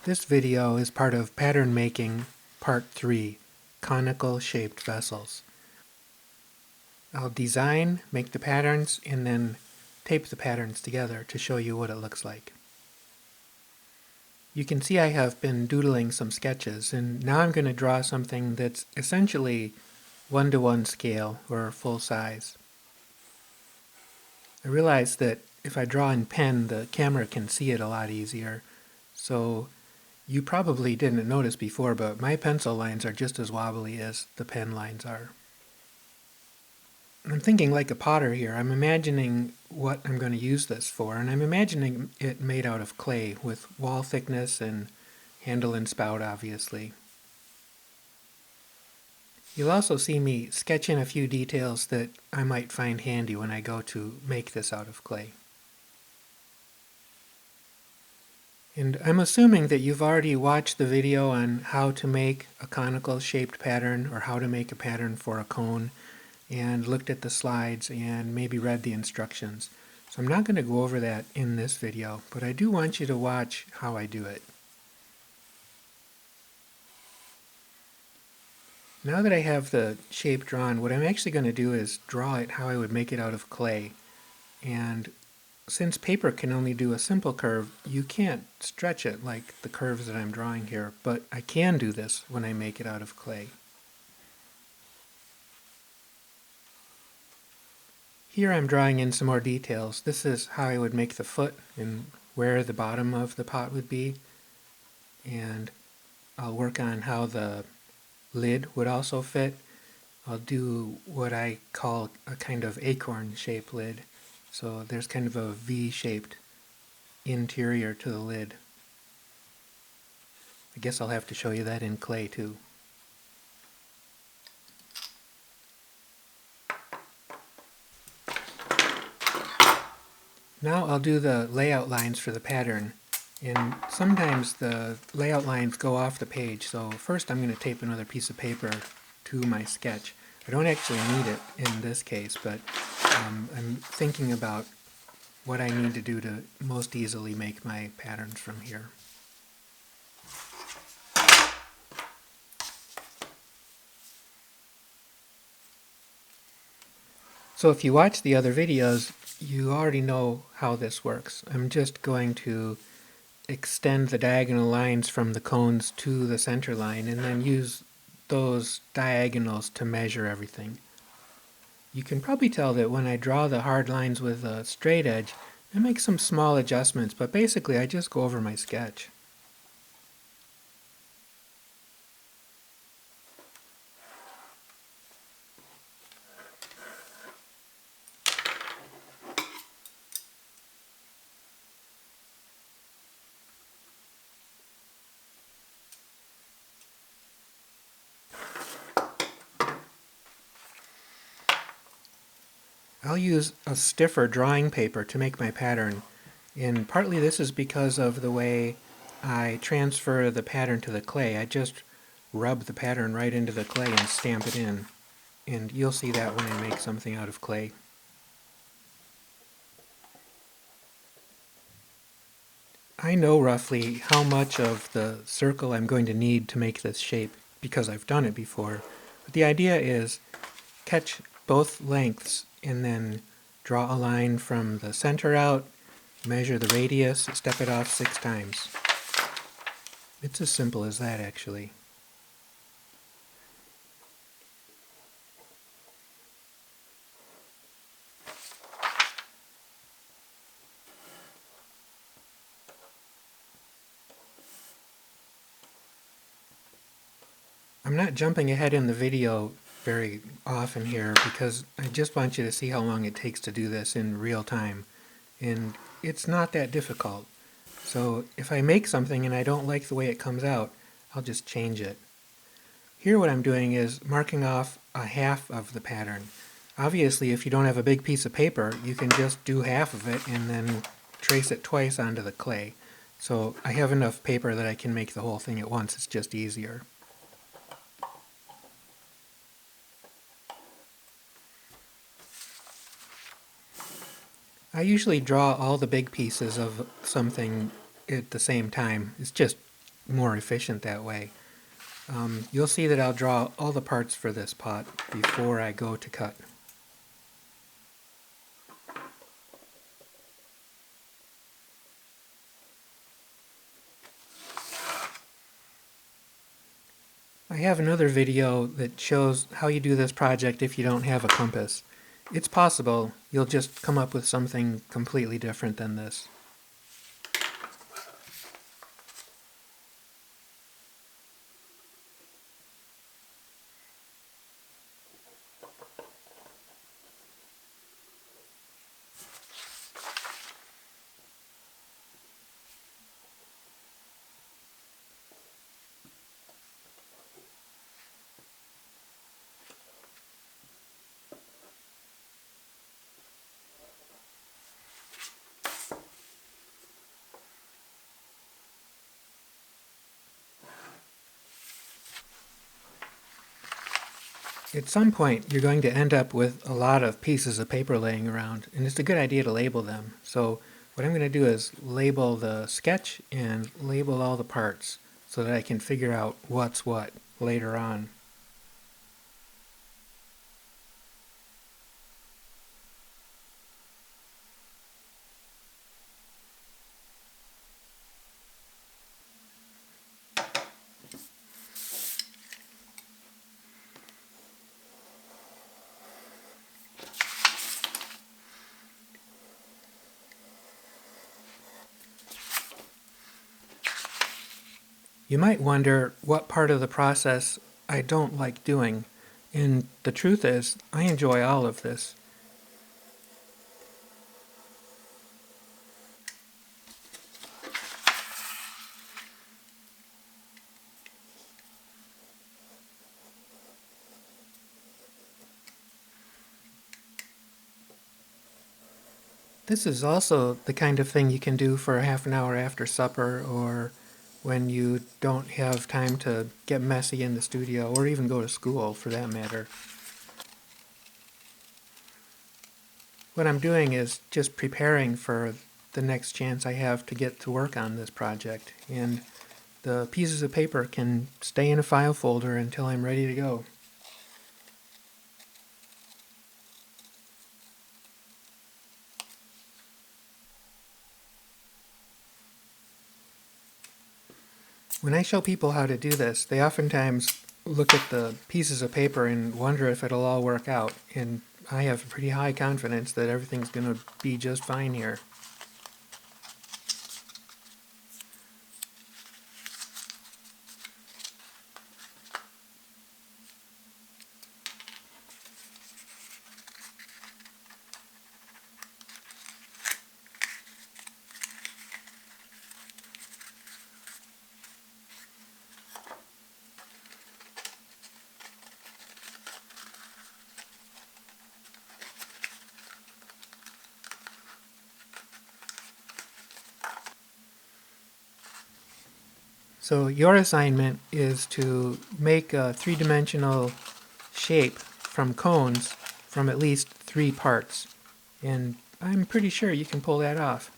This video is part of Pattern Making Part 3, Conical Shaped Vessels. I'll design, make the patterns, and then tape the patterns together to show you what it looks like. You can see I have been doodling some sketches, and now I'm going to draw something that's essentially 1-to-1 scale, or full size. I realize that if I draw in pen, the camera can see it a lot easier, so you probably didn't notice before, but my pencil lines are just as wobbly as the pen lines are. I'm thinking like a potter here. I'm imagining what I'm going to use this for, and I'm imagining it made out of clay with wall thickness and handle and spout, obviously. You'll also see me sketch in a few details that I might find handy when I go to make this out of clay. And I'm assuming that you've already watched the video on how to make a conical shaped pattern or how to make a pattern for a cone, and looked at the slides and maybe read the instructions. So I'm not going to go over that in this video, but I do want you to watch how I do it. Now that I have the shape drawn, what I'm actually going to do is draw it how I would make it out of clay. And since paper can only do a simple curve, you can't stretch it like the curves that I'm drawing here, but I can do this when I make it out of clay. Here I'm drawing in some more details. This is how I would make the foot and where the bottom of the pot would be. And I'll work on how the lid would also fit. I'll do what I call a kind of acorn-shaped lid. So there's kind of a V-shaped interior to the lid. I guess I'll have to show you that in clay too. Now I'll do the layout lines for the pattern, and sometimes the layout lines go off the page, so first I'm going to tape another piece of paper to my sketch. I don't actually need it in this case, but I'm thinking about what I need to do to most easily make my patterns from here. So if you watch the other videos, you already know how this works. I'm just going to extend the diagonal lines from the cones to the center line and then use those diagonals to measure everything. You can probably tell that when I draw the hard lines with a straight edge, I make some small adjustments, but basically I just go over my sketch. I'll use a stiffer drawing paper to make my pattern, and partly this is because of the way I transfer the pattern to the clay. I just rub the pattern right into the clay and stamp it in, and you'll see that when I make something out of clay. I know roughly how much of the circle I'm going to need to make this shape because I've done it before, but the idea is catch both lengths and then draw a line from the center out, measure the radius, step it off 6 times. It's as simple as that, actually. I'm not jumping ahead in the video very often here because I just want you to see how long it takes to do this in real time. And it's not that difficult. So if I make something and I don't like the way it comes out, I'll just change it. Here what I'm doing is marking off a half of the pattern. Obviously, if you don't have a big piece of paper, you can just do half of it and then trace it twice onto the clay. So I have enough paper that I can make the whole thing at once. It's just easier. I usually draw all the big pieces of something at the same time. It's just more efficient that way. You'll see that I'll draw all the parts for this pot before I go to cut. I have another video that shows how you do this project if you don't have a compass. It's possible, you'll just come up with something completely different than this. At some point, you're going to end up with a lot of pieces of paper laying around, and it's a good idea to label them. So what I'm going to do is label the sketch and label all the parts so that I can figure out what's what later on. You might wonder what part of the process I don't like doing, and the truth is, I enjoy all of this. This is also the kind of thing you can do for a half an hour after supper, or when you don't have time to get messy in the studio, or even go to school for that matter. What I'm doing is just preparing for the next chance I have to get to work on this project, and the pieces of paper can stay in a file folder until I'm ready to go. When I show people how to do this, they oftentimes look at the pieces of paper and wonder if it'll all work out, and I have pretty high confidence that everything's going to be just fine here. So your assignment is to make a three-dimensional shape from cones from at least 3 parts. And I'm pretty sure you can pull that off.